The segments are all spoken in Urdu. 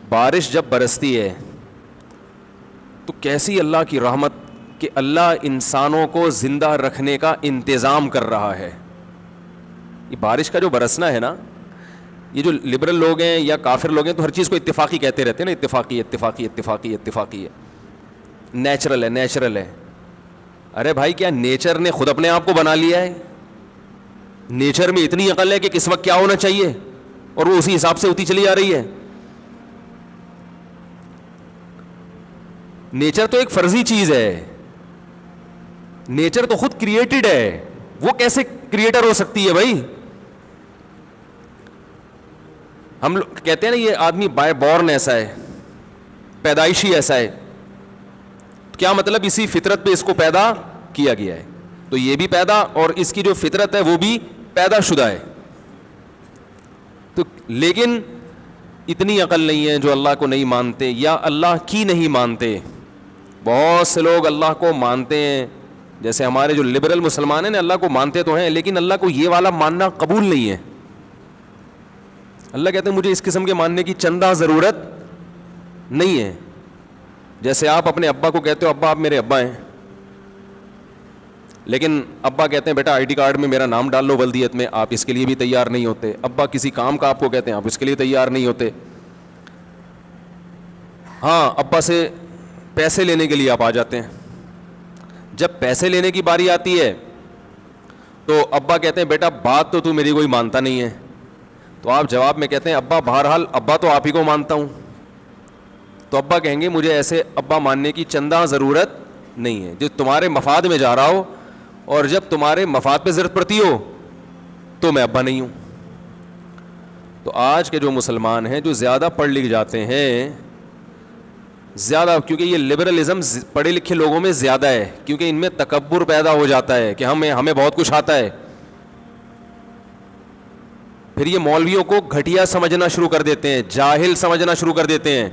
بارش جب برستی ہے تو کیسی اللہ کی رحمت کہ اللہ انسانوں کو زندہ رکھنے کا انتظام کر رہا ہے. یہ بارش کا جو برسنا ہے نا, یہ جو لبرل لوگ ہیں یا کافر لوگ ہیں تو ہر چیز کو اتفاقی کہتے رہتے ہیں نا, اتفاقی اتفاقی اتفاقی اتفاقی ہے, نیچرل ہے نیچرل ہے. ارے بھائی کیا نیچر نے خود اپنے آپ کو بنا لیا ہے؟ نیچر میں اتنی عقل ہے کہ کس وقت کیا ہونا چاہیے اور وہ اسی حساب سے ہوتی چلی جا رہی ہے. نیچر تو ایک فرضی چیز ہے, نیچر تو خود کریٹڈ ہے, وہ کیسے کریٹر ہو سکتی ہے بھائی؟ ہم لوگ کہتے ہیں نا یہ آدمی بائی بورن ایسا ہے, پیدائشی ایسا ہے. کیا مطلب؟ اسی فطرت پہ اس کو پیدا کیا گیا ہے. تو یہ بھی پیدا اور اس کی جو فطرت ہے وہ بھی پیدا شدہ ہے. تو لیکن اتنی عقل نہیں ہے جو اللہ کو نہیں مانتے یا اللہ کی نہیں مانتے. بہت سے لوگ اللہ کو مانتے ہیں, جیسے ہمارے جو لبرل مسلمان ہیں نا, اللہ کو مانتے تو ہیں لیکن اللہ کو یہ والا ماننا قبول نہیں ہے. اللہ کہتے ہیں مجھے اس قسم کے ماننے کی چندہ ضرورت نہیں ہے. جیسے آپ اپنے ابا کو کہتے ہو ابا آپ میرے ابا ہیں, لیکن ابا کہتے ہیں بیٹا آئی ڈی کارڈ میں میرا نام ڈال لو ولدیت میں, آپ اس کے لیے بھی تیار نہیں ہوتے. ابا کسی کام کا آپ کو کہتے ہیں, آپ اس کے لیے تیار نہیں ہوتے. ہاں ابا سے پیسے لینے کے لیے آپ آ جاتے ہیں. جب پیسے لینے کی باری آتی ہے تو ابا کہتے ہیں بیٹا بات تو میری کوئی مانتا نہیں ہے. تو آپ جواب میں کہتے ہیں ابا بہرحال ابا تو آپ ہی کو مانتا ہوں. تو ابا کہیں گے مجھے ایسے ابا ماننے کی چندہ ضرورت نہیں ہے, جو تمہارے مفاد میں جا رہا ہو, اور جب تمہارے مفاد پہ ضرورت پڑتی ہو تو میں ابا نہیں ہوں. تو آج کے جو مسلمان ہیں جو زیادہ پڑھ لکھ جاتے ہیں, زیادہ, کیونکہ یہ لبرلزم پڑھے لکھے لوگوں میں زیادہ ہے, کیونکہ ان میں تکبر پیدا ہو جاتا ہے کہ ہمیں بہت کچھ آتا ہے. پھر یہ مولویوں کو گھٹیا سمجھنا شروع کر دیتے ہیں, جاہل سمجھنا شروع کر دیتے ہیں.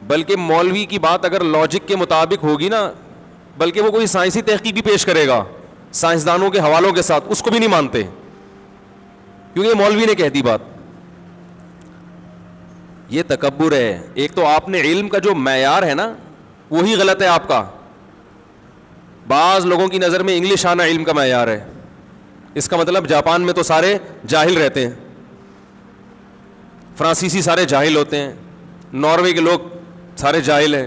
بلکہ مولوی کی بات اگر لاجک کے مطابق ہوگی نا, بلکہ وہ کوئی سائنسی تحقیق بھی پیش کرے گا سائنسدانوں کے حوالوں کے ساتھ, اس کو بھی نہیں مانتے کیونکہ یہ مولوی نے کہہ دی بات. یہ تکبر ہے. ایک تو آپ نے علم کا جو معیار ہے نا وہی غلط ہے آپ کا. بعض لوگوں کی نظر میں انگلش آنا علم کا معیار ہے. اس کا مطلب جاپان میں تو سارے جاہل رہتے ہیں, فرانسیسی سارے جاہل ہوتے ہیں, ناروے کے لوگ سارے جاہل ہیں.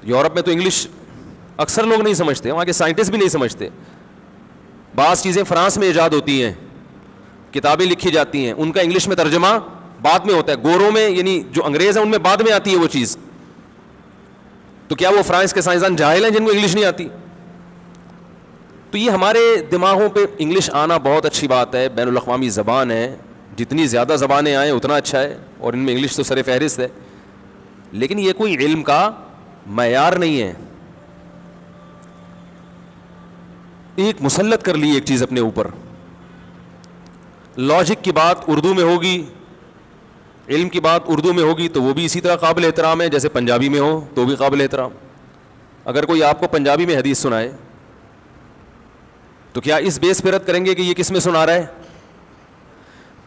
یورپ میں تو انگلش اکثر لوگ نہیں سمجھتے, وہاں کے سائنٹسٹ بھی نہیں سمجھتے. بعض چیزیں فرانس میں ایجاد ہوتی ہیں, کتابیں لکھی جاتی ہیں, ان کا انگلش میں ترجمہ بعد میں ہوتا ہے. گوروں میں یعنی جو انگریز ہیں ان میں بعد میں آتی ہے وہ چیز. تو کیا وہ فرانس کے سائنسدان جاہل ہیں جن کو انگلش نہیں آتی؟ تو یہ ہمارے دماغوں پہ انگلش آنا بہت اچھی بات ہے, بین الاقوامی زبان ہے, جتنی زیادہ زبانیں آئیں اتنا اچھا ہے, اور ان میں انگلش تو سر فہرست ہے. لیکن یہ کوئی علم کا معیار نہیں ہے. ایک مسلط کر لی ایک چیز اپنے اوپر, لاجک کی بات اردو میں ہوگی, علم کی بات اردو میں ہوگی تو وہ بھی اسی طرح قابل احترام ہے جیسے پنجابی میں ہو تو بھی قابل احترام. اگر کوئی آپ کو پنجابی میں حدیث سنائے تو کیا اس بیس پہ رد کریں گے کہ یہ کس میں سنا رہا ہے؟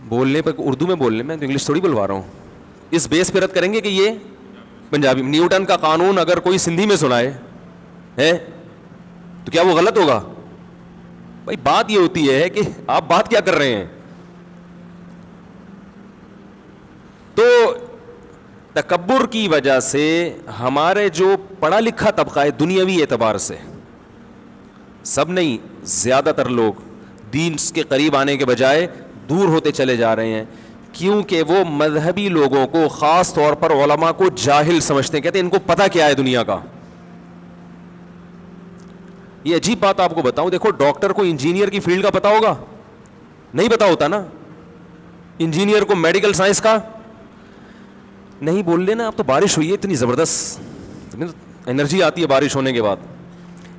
بولنے پر اردو میں بولنے میں, تو انگلش تھوڑی بلوا رہا ہوں. اس بیس پہ رد کریں گے کہ یہ پنجابی میں. نیوٹن کا قانون اگر کوئی سندھی میں سنائے ہے تو کیا وہ غلط ہوگا؟ بھائی بات یہ ہوتی ہے کہ آپ بات کیا کر رہے ہیں. تو تکبر کی وجہ سے ہمارے جو پڑھا لکھا طبقہ ہے دنیاوی اعتبار سے, سب نہیں زیادہ تر لوگ دین کے قریب آنے کے بجائے دور ہوتے چلے جا رہے ہیں, کیونکہ وہ مذہبی لوگوں کو خاص طور پر علماء کو جاہل سمجھتے ہیں, کہتے ہیں ان کو پتہ کیا ہے دنیا کا. یہ عجیب بات آپ کو بتاؤں, دیکھو ڈاکٹر کو انجینئر کی فیلڈ کا پتہ ہوگا؟ نہیں پتہ ہوتا نا. انجینئر کو میڈیکل سائنس کا نہیں. بول لینا اب تو بارش ہوئی ہے اتنی زبردست, انرجی آتی ہے بارش ہونے کے بعد.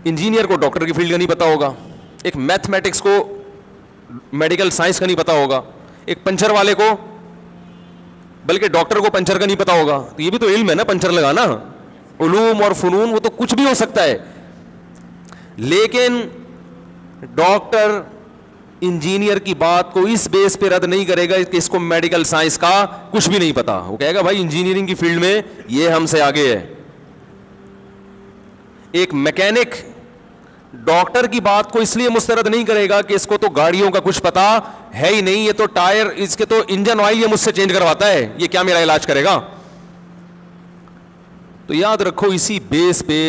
انجینئر کو ڈاکٹر کی فیلڈ کا نہیں پتہ ہوگا, ایک میتھمیٹکس کو میڈیکل سائنس کا نہیں پتہ ہوگا, ایک پنچر والے کو, بلکہ ڈاکٹر کو پنچر کا نہیں پتہ ہوگا. تو یہ بھی تو علم ہے نا, پنچر لگانا. علوم اور فنون وہ تو کچھ بھی ہو سکتا ہے, لیکن ڈاکٹر انجینئر کی بات کو اس بیس پہ رد نہیں کرے گا کہ اس کو میڈیکل سائنس کا کچھ بھی نہیں پتا. وہ کہے گا بھائی انجینئرنگ کی فیلڈ میں یہ ہم سے آگے ہے. ایک میکینک ڈاکٹر کی بات کو اس لیے مسترد نہیں کرے گا کہ اس کو تو گاڑیوں کا کچھ پتا ہے ہی نہیں, یہ تو ٹائر, اس کے تو انجن آئل یہ مجھ سے چینج کرواتا ہے, یہ کیا میرا علاج کرے گا. تو یاد رکھو اسی بیس پہ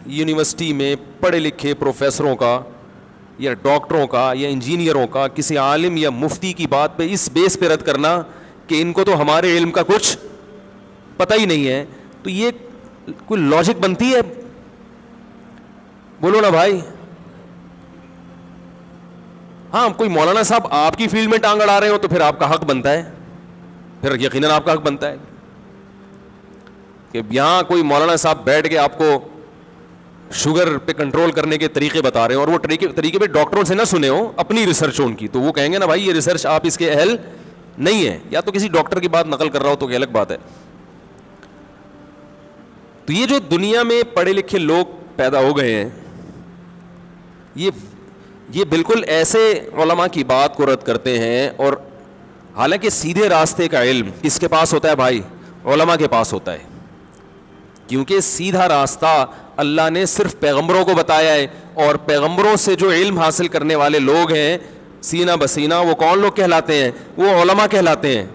یونیورسٹی میں پڑھے لکھے پروفیسروں کا یا ڈاکٹروں کا یا انجینئروں کا کسی عالم یا مفتی کی بات پہ اس بیس پہ رد کرنا کہ ان کو تو ہمارے علم کا کچھ پتہ ہی نہیں ہے, تو یہ کوئی لاجک بنتی ہے؟ بولو نا بھائی. ہاں کوئی مولانا صاحب آپ کی فیلڈ میں ٹانگ اڑا رہے ہو تو پھر آپ کا حق بنتا ہے, پھر یقیناً آپ کا حق بنتا ہے کہ یہاں کوئی مولانا صاحب بیٹھ کے آپ کو شوگر پہ کنٹرول کرنے کے طریقے بتا رہے ہو, اور وہ طریقے پہ ڈاکٹروں سے نہ سنے ہو, اپنی ریسرچ ہو ان کی, تو وہ کہیں گے نا بھائی یہ ریسرچ آپ اس کے اہل نہیں ہے, یا تو کسی ڈاکٹر کی بات نقل کر رہا ہو تو کہ الگ بات ہے. تو یہ جو دنیا میں پڑھے لکھے لوگ پیدا ہو گئے ہیں, یہ بالکل ایسے علماء کی بات کو رد کرتے ہیں, اور حالانکہ سیدھے راستے کا علم کس کے پاس ہوتا ہے بھائی؟ علماء کے پاس ہوتا ہے, کیونکہ سیدھا راستہ اللہ نے صرف پیغمبروں کو بتایا ہے, اور پیغمبروں سے جو علم حاصل کرنے والے لوگ ہیں سینہ بسینہ, وہ کون لوگ کہلاتے ہیں؟ وہ علماء کہلاتے ہیں.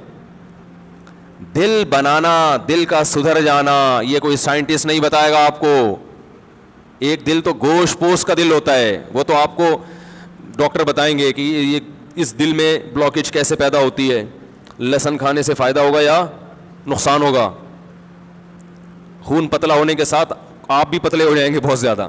دل بنانا, دل کا سدھر جانا, یہ کوئی سائنٹسٹ نہیں بتائے گا آپ کو. ایک دل تو گوشت پوست کا دل ہوتا ہے, وہ تو آپ کو ڈاکٹر بتائیں گے کہ یہ اس دل میں بلاکیج کیسے پیدا ہوتی ہے, لہسن کھانے سے فائدہ ہوگا یا نقصان ہوگا. خون پتلا ہونے کے ساتھ آپ بھی پتلے ہو جائیں گے بہت زیادہ.